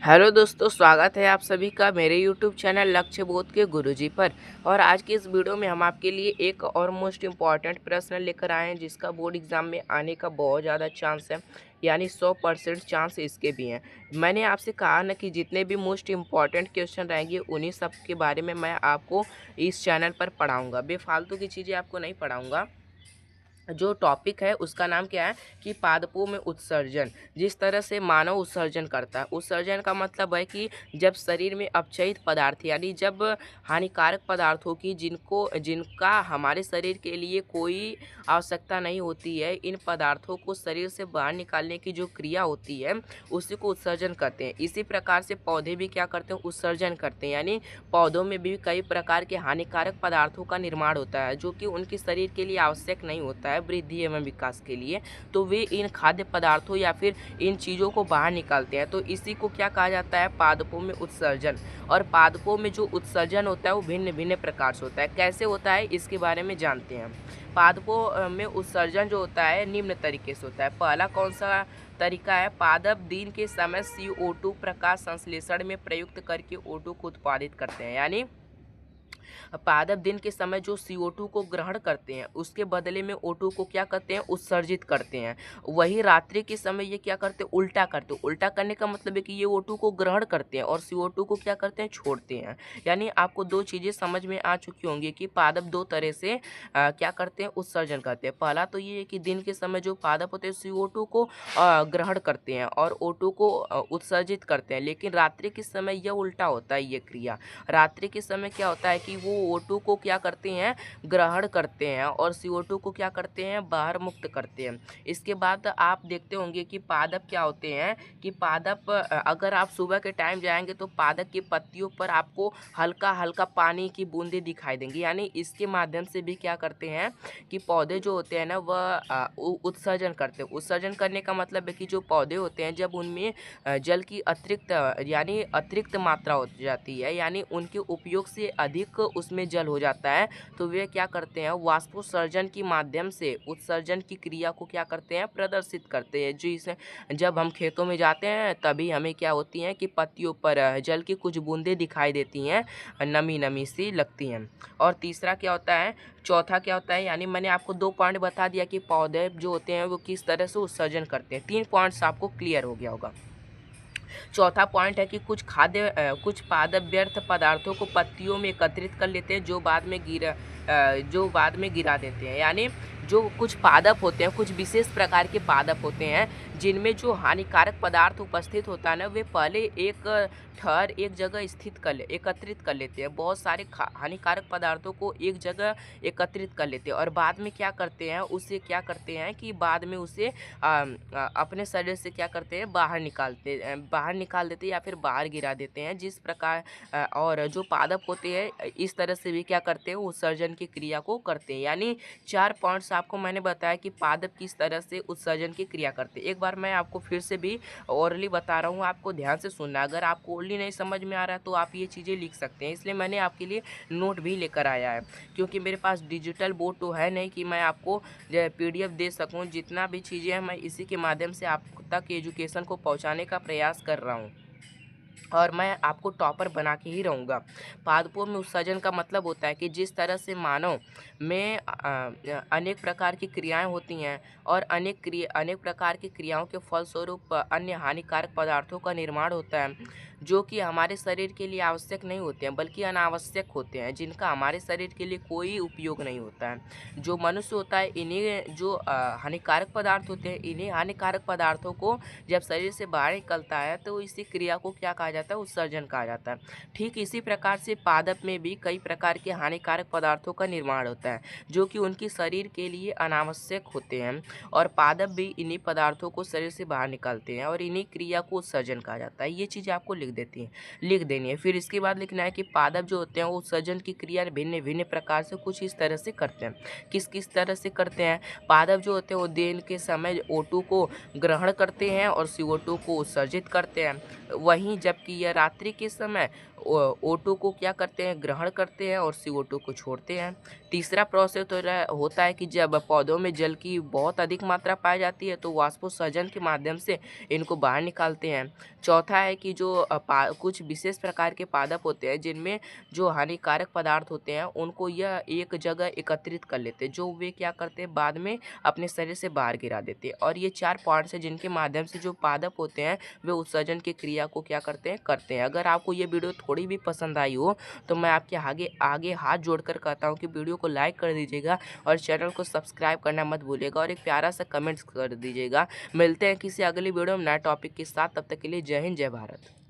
Hello दोस्तों, स्वागत है आप सभी का मेरे यूट्यूब चैनल लक्ष्य बोध के गुरुजी पर। और आज की इस वीडियो में हम आपके लिए एक और मोस्ट इम्पॉर्टेंट प्रश्न लेकर आए हैं जिसका बोर्ड एग्जाम में आने का बहुत ज़्यादा चांस है, यानी 100% चांस इसके भी हैं। मैंने आपसे कहा ना कि जितने भी मोस्ट इम्पॉर्टेंट क्वेश्चन रहेंगे उन्हीं सब के बारे में मैं आपको इस चैनल पर पढ़ाऊँगा। बेफालतू की चीज़ें आपको नहीं पढ़ाऊँगा। जो टॉपिक है उसका नाम क्या है कि पादपों में उत्सर्जन। जिस तरह से मानव उत्सर्जन करता है, उत्सर्जन का मतलब है कि जब शरीर में अपचयित पदार्थ यानी जब हानिकारक पदार्थों की जिनका हमारे शरीर के लिए कोई आवश्यकता नहीं होती है, इन पदार्थों को शरीर से बाहर निकालने की जो क्रिया होती है उसी को उत्सर्जन करते हैं। इसी प्रकार से पौधे भी क्या करते हैं, उत्सर्जन करते हैं। यानी पौधों में भी कई प्रकार के हानिकारक पदार्थों का निर्माण होता है जो कि उनके शरीर के लिए आवश्यक नहीं होता है वृद्धि एवं विकास के लिए। तो वे इन खाद्य पदार्थों या फिर इन चीज़ों को बाहर निकालते हैं। तो इसी को क्या कहा जाता है, पादपों में उत्सर्जन। और पादपों में जो उत्सर्जन होता है वो भिन्न भिन्न प्रकार से होता है। कैसे होता है इसके बारे में जानते हैं। पादपों में उत्सर्जन जो होता है निम्न तरीके से होता है। पहला कौन सा तरीका है, पादप दिन के समय CO2 प्रकाश संश्लेषण में प्रयुक्त करके O2 को उत्पादित करते हैं। यानी पादप दिन के समय जो CO2 को ग्रहण करते हैं उसके बदले में O2 को क्या करते हैं, उत्सर्जित करते हैं। वही रात्रि के समय ये क्या करते हैं, उल्टा करते हैं। उल्टा करने का मतलब है कि ये O2 को ग्रहण करते हैं और CO2 को क्या करते हैं, छोड़ते हैं। यानी आपको दो चीज़ें समझ में आ चुकी होंगी कि पादप दो तरह से क्या करते हैं, उत्सर्जन करते हैं। पहला तो ये है कि दिन के समय जो पादप होते हैं CO2 को ग्रहण करते हैं और O2 को उत्सर्जित करते हैं। लेकिन रात्रि के समय यह उल्टा होता है। ये क्रिया रात्रि के समय क्या होता है कि वो O2 को क्या करते हैं, ग्रहण करते हैं और CO2 को क्या करते हैं, बाहर मुक्त करते हैं। इसके बाद आप देखते होंगे कि पादप क्या होते हैं कि पादप अगर आप सुबह के टाइम जाएंगे तो पादप की पत्तियों पर आपको हल्का हल्का पानी की बूंदें दिखाई देंगी। यानी इसके माध्यम से भी क्या करते हैं कि पौधे जो होते हैं ना वह उत्सर्जन करते हैं। उत्सर्जन करने का मतलब है कि जो पौधे होते हैं जब उनमें जल की यानी अतिरिक्त मात्रा हो जाती है, यानी उनके उपयोग से अधिक उसमें जल हो जाता है, तो वे क्या करते हैं, वाष्पोत्सर्जन के माध्यम से उत्सर्जन की क्रिया को क्या करते हैं, प्रदर्शित करते हैं। जिसे जब हम खेतों में जाते हैं तभी हमें क्या होती हैं कि पत्तियों पर जल की कुछ बूंदें दिखाई देती हैं, नमी नमी सी लगती हैं। और तीसरा क्या होता है, चौथा क्या होता है, यानी मैंने आपको 2 पॉइंट बता दिया कि पौधे जो होते हैं वो किस तरह से उत्सर्जन करते हैं। 3 पॉइंट्स आपको क्लियर हो गया होगा। चौथा पॉइंट है कि कुछ पादप व्यर्थ पदार्थों को पत्तियों में एकत्रित कर लेते हैं जो बाद में गिरा देते हैं। यानी जो कुछ पादप होते हैं, कुछ विशेष प्रकार के पादप होते हैं जिनमें जो हानिकारक पदार्थ उपस्थित होता है ना, वे पहले एक जगह एकत्रित कर लेते हैं। बहुत सारे हानिकारक पदार्थों को एक जगह एकत्रित कर लेते हैं और बाद में क्या करते हैं, उसे क्या करते हैं कि बाद में उसे अपने शरीर से क्या करते हैं, बाहर निकाल देते हैं या फिर बाहर गिरा देते हैं। जिस प्रकार और जो पादप होते हैं इस तरह से भी क्या करते हैं, उत्सर्जन की क्रिया को करते हैं। यानी 4 पॉइंट्स आपको मैंने बताया कि पादप किस तरह से उत्सर्जन की क्रिया करते हैं। एक बार मैं आपको फिर से भी ओरली बता रहा हूँ, आपको ध्यान से सुनना। अगर आपको ओरली नहीं समझ में आ रहा है तो आप ये चीज़ें लिख सकते हैं, इसलिए मैंने आपके लिए नोट भी लेकर आया है। क्योंकि मेरे पास डिजिटल बोर्ड तो है नहीं कि मैं आपको PDF दे सकूं। जितना भी चीज़ें हैं मैं इसी के माध्यम से आप तक एजुकेशन को पहुंचाने का प्रयास कर रहा हूं और मैं आपको टॉपर बना के ही रहूँगा। पादपों में उत्सर्जन का मतलब होता है कि जिस तरह से मानव में अनेक प्रकार की क्रियाएं होती हैं और अनेक प्रकार की क्रियाओं के फलस्वरूप अन्य हानिकारक पदार्थों का निर्माण होता है जो कि हमारे शरीर के लिए आवश्यक नहीं होते हैं बल्कि अनावश्यक होते हैं, जिनका हमारे शरीर के लिए कोई उपयोग नहीं होता है। जो मनुष्य होता है इन्हीं जो हानिकारक पदार्थ होते हैं, इन्हीं हानिकारक पदार्थों को जब शरीर से बाहर निकलता है तो इसी क्रिया को क्या कहा जाता है, उत्सर्जन कहा जाता है। ठीक इसी प्रकार से पादप में भी कई प्रकार के हानिकारक पदार्थों का निर्माण होता है जो कि उनकी शरीर के लिए अनावश्यक होते हैं और पादप भी इन्हीं पदार्थों को शरीर से बाहर निकालते हैं और इन्हीं क्रिया को उत्सर्जन कहा जाता है। ये चीज़ आपको लिख लिख देनी है। फिर इसके बाद लिखना है कि पादप जो होते हैं वो उत्सर्जन की क्रिया भिन्न भिन्न प्रकार से कुछ इस तरह से करते हैं। किस किस तरह से करते हैं? पादप जो होते हैं वो दिन के समय O2 को ग्रहण करते हैं और CO2 को उत्सर्जित करते हैं। वहीं जबकि यह रात्रि के समय O2 को क्या करते हैं? ग्रहण करते हैं और CO2 को छोड़ते हैं। तीसरा प्रोसेस होता है कि जब पौधों में जल की बहुत अधिक मात्रा पाई जाती है तो वाष्पोत्सर्जन के माध्यम से इनको बाहर निकालते हैं। चौथा है कि जो कुछ विशेष प्रकार के पादप होते हैं जिनमें जो हानिकारक पदार्थ होते हैं उनको यह एक जगह एकत्रित कर लेते हैं, जो वे क्या करते हैं बाद में अपने शरीर से बाहर गिरा देते हैं। और ये 4 पॉइंट्स हैं जिनके माध्यम से जो पादप होते हैं वे उत्सर्जन की क्रिया को क्या करते हैं। अगर आपको ये वीडियो थोड़ी भी पसंद आई हो तो मैं आपके आगे आगे हाथ जोड़कर कहता हूँ कि वीडियो को लाइक कर दीजिएगा और चैनल को सब्सक्राइब करना मत भूलिएगा और एक प्यारा सा कमेंट्स कर दीजिएगा। मिलते हैं किसी अगली वीडियो में नए टॉपिक के साथ, तब तक के लिए जय हिंद जय भारत।